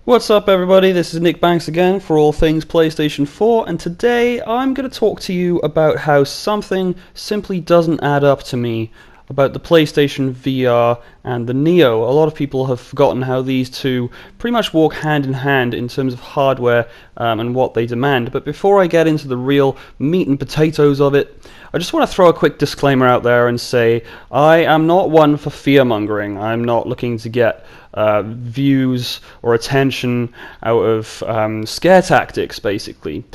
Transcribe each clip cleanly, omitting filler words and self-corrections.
What's up everybody, this is Nick Banks again for all things PlayStation 4, and today I'm going to talk to you about how something simply doesn't add up to me about the PlayStation VR and the Neo. A lot of people have forgotten how these two pretty much walk hand in hand in terms of hardware and what they demand. But before I get into the real meat and potatoes of it, I just want to throw a quick disclaimer out there and say I am not one for fear-mongering. I'm not looking to get views or attention out of scare tactics, basically.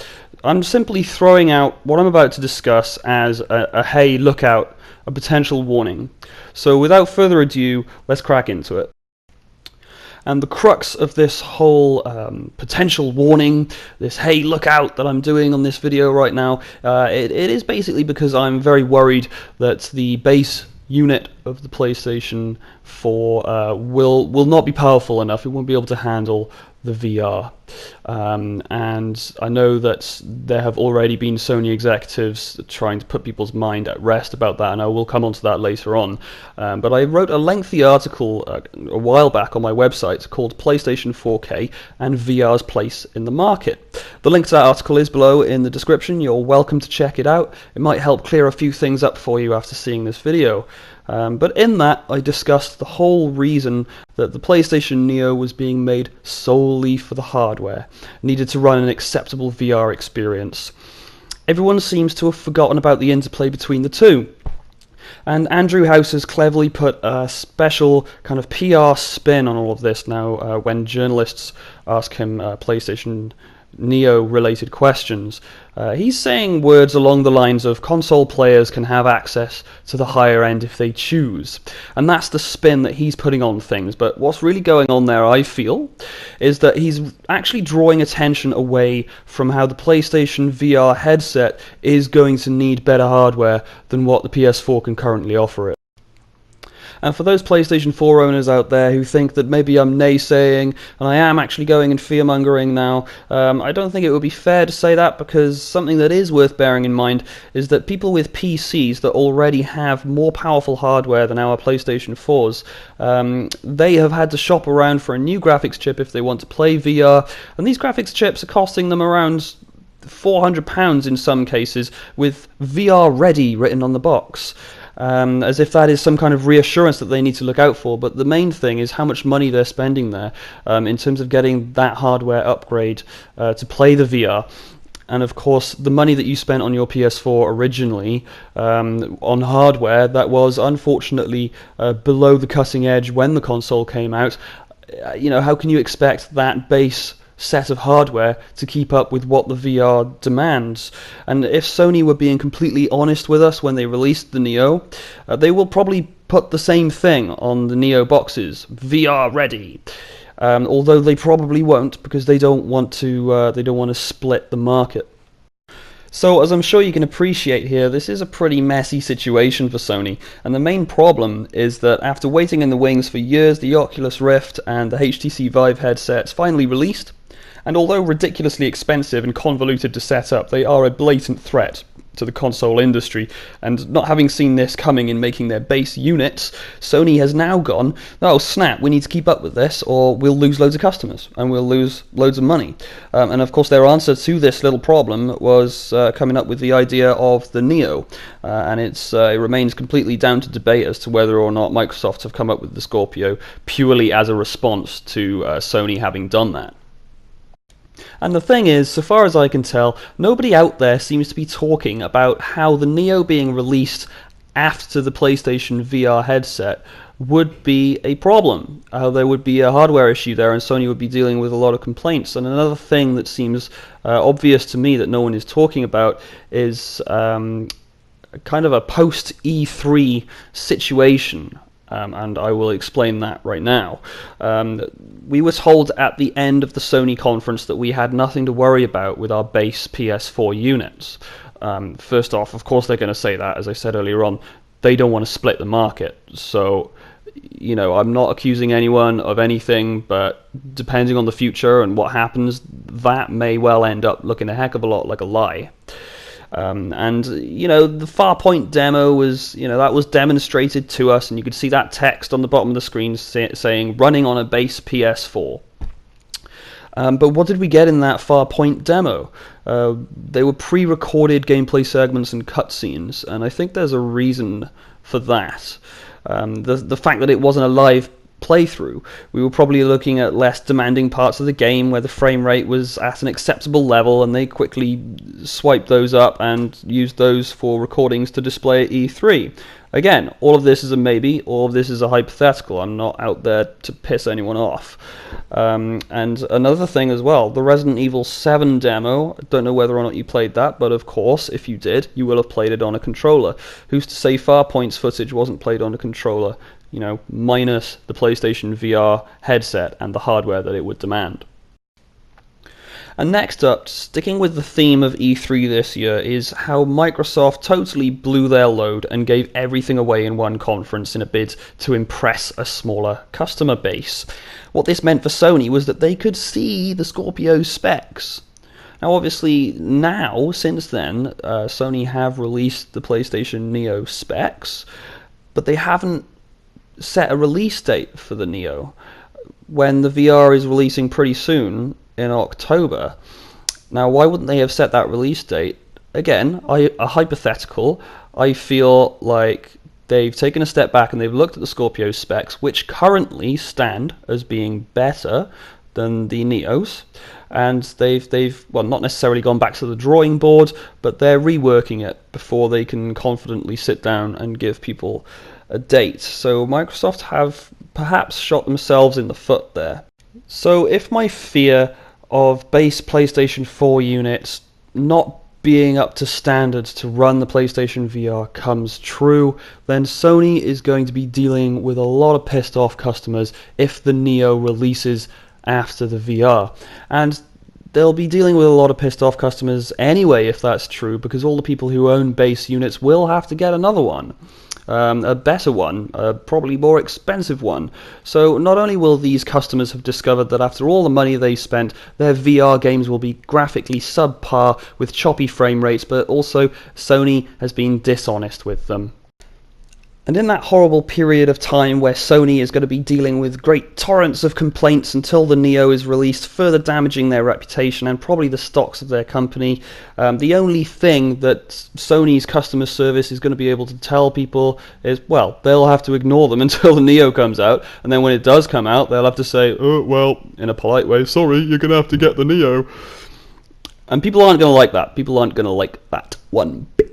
I'm simply throwing out what I'm about to discuss as a hey, look out, a potential warning. So without further ado, let's crack into it. And the crux of this whole potential warning, this hey look out that I'm doing on this video right now, it is basically because I'm very worried that the base unit of the PlayStation 4 will not be powerful enough. It won't be able to handle the VR. And I know that there have already been Sony executives trying to put people's mind at rest about that, and I will come onto that later on. But I wrote a lengthy article a while back on my website called PlayStation 4K and VR's Place in the Market. The link to that article is below in the description. You're welcome to check it out. It might help clear a few things up for you after seeing this video. But in that, I discussed the whole reason that the PlayStation Neo was being made solely for the hardware, needed to run an acceptable VR experience. Everyone seems to have forgotten about the interplay between the two. And Andrew House has cleverly put a special kind of PR spin on all of this now when journalists ask him PlayStation Neo-related questions. He's saying words along the lines of console players can have access to the higher end if they choose. And that's the spin that he's putting on things. But what's really going on there, I feel, is that he's actually drawing attention away from how the PlayStation VR headset is going to need better hardware than what the PS4 can currently offer it. And for those PlayStation 4 owners out there who think that maybe I'm naysaying and I am actually going in fear-mongering now, I don't think it would be fair to say that, because something that is worth bearing in mind is that people with PCs that already have more powerful hardware than our PlayStation 4s, they have had to shop around for a new graphics chip if they want to play VR, and these graphics chips are costing them around £400 in some cases, with VR Ready written on the box. As if that is some kind of reassurance that they need to look out for. But the main thing is how much money they're spending there in terms of getting that hardware upgrade to play the VR. And of course, the money that you spent on your PS4 originally on hardware that was unfortunately below the cutting edge when the console came out, how can you expect that base set of hardware to keep up with what the VR demands? And if Sony were being completely honest with us when they released the Neo, they will probably put the same thing on the Neo boxes, VR ready. Although they probably won't, because they don't want to split the market. So, as I'm sure you can appreciate here, this is a pretty messy situation for Sony, and the main problem is that after waiting in the wings for years, the Oculus Rift and the HTC Vive headsets finally released. And although ridiculously expensive and convoluted to set up, they are a blatant threat to the console industry. And not having seen this coming in making their base units, Sony has now gone, oh snap, we need to keep up with this or we'll lose loads of customers and we'll lose loads of money. And of course their answer to this little problem was coming up with the idea of the Neo. And it remains completely down to debate as to whether or not Microsoft have come up with the Scorpio purely as a response to Sony having done that. And the thing is, so far as I can tell, nobody out there seems to be talking about how the Neo being released after the PlayStation VR headset would be a problem. There would be a hardware issue there, and Sony would be dealing with a lot of complaints. And another thing that seems obvious to me that no one is talking about is kind of a post-E3 situation. And I will explain that right now. We were told at the end of the Sony conference that we had nothing to worry about with our base PS4 units. First off, of course they're going to say that, as I said earlier on. They don't want to split the market. So, I'm not accusing anyone of anything, but depending on the future and what happens, that may well end up looking a heck of a lot like a lie. And the Farpoint demo was, that was demonstrated to us, and you could see that text on the bottom of the screen saying running on a base PS4. But what did we get in that Farpoint demo? They were pre-recorded gameplay segments and cutscenes, and I think there's a reason for that. The fact that it wasn't a live playthrough, we were probably looking at less demanding parts of the game where the frame rate was at an acceptable level, and they quickly swiped those up and used those for recordings to display at E3. Again, all of this is a maybe, all of this is a hypothetical. I'm not out there to piss anyone off. And another thing as well, the Resident Evil 7 demo, I don't know whether or not you played that, but of course, if you did, you will have played it on a controller. Who's to say Farpoint's footage wasn't played on a controller, you know, minus the PlayStation VR headset and the hardware that it would demand. And next up, sticking with the theme of E3 this year, is how Microsoft totally blew their load and gave everything away in one conference in a bid to impress a smaller customer base. What this meant for Sony was that they could see the Scorpio's specs. Now obviously now, since then, Sony have released the PlayStation Neo specs, but they haven't set a release date for the Neo, when the VR is releasing pretty soon in October. Now, why wouldn't they have set that release date? Again, a hypothetical. I feel like they've taken a step back and they've looked at the Scorpio specs, which currently stand as being better than the Neos, and they've well, not necessarily gone back to the drawing board, but they're reworking it before they can confidently sit down and give people a date. So Microsoft have perhaps shot themselves in the foot there. So if my fear of base PlayStation 4 units not being up to standards to run the PlayStation VR comes true, then Sony is going to be dealing with a lot of pissed off customers if the Neo releases after the VR. And they'll be dealing with a lot of pissed off customers anyway if that's true, because all the people who own base units will have to get another one. A better one, a probably more expensive one. So not only will these customers have discovered that after all the money they spent, their VR games will be graphically subpar with choppy frame rates, but also Sony has been dishonest with them. And in that horrible period of time where Sony is going to be dealing with great torrents of complaints until the Neo is released, further damaging their reputation and probably the stocks of their company, the only thing that Sony's customer service is going to be able to tell people is, well, they'll have to ignore them until the Neo comes out, and then when it does come out, they'll have to say, oh, well, in a polite way, sorry, you're going to have to get the Neo. And people aren't going to like that. People aren't going to like that one bit.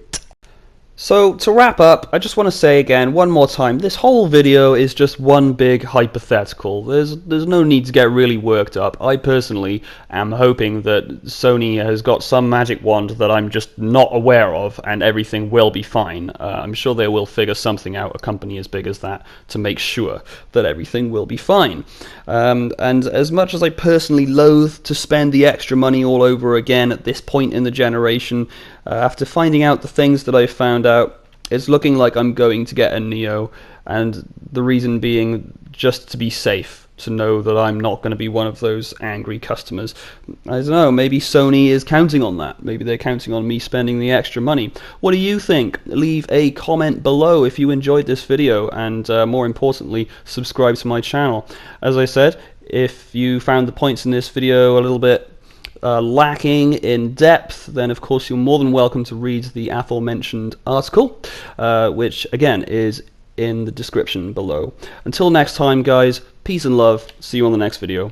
So to wrap up, I just want to say again, one more time, this whole video is just one big hypothetical. There's no need to get really worked up. I personally am hoping that Sony has got some magic wand that I'm just not aware of, and everything will be fine. I'm sure they will figure something out, a company as big as that, to make sure that everything will be fine. And as much as I personally loathe to spend the extra money all over again at this point in the generation, after finding out the things that I found out, it's looking like I'm going to get a Neo, and the reason being just to be safe, to know that I'm not going to be one of those angry customers. I don't know, maybe Sony is counting on that. Maybe they're counting on me spending the extra money. What do you think? Leave a comment below if you enjoyed this video, and more importantly, subscribe to my channel. As I said, if you found the points in this video a little bit lacking in depth, then of course you're more than welcome to read the aforementioned article, which again is in the description below. Until next time guys, peace and love, see you on the next video.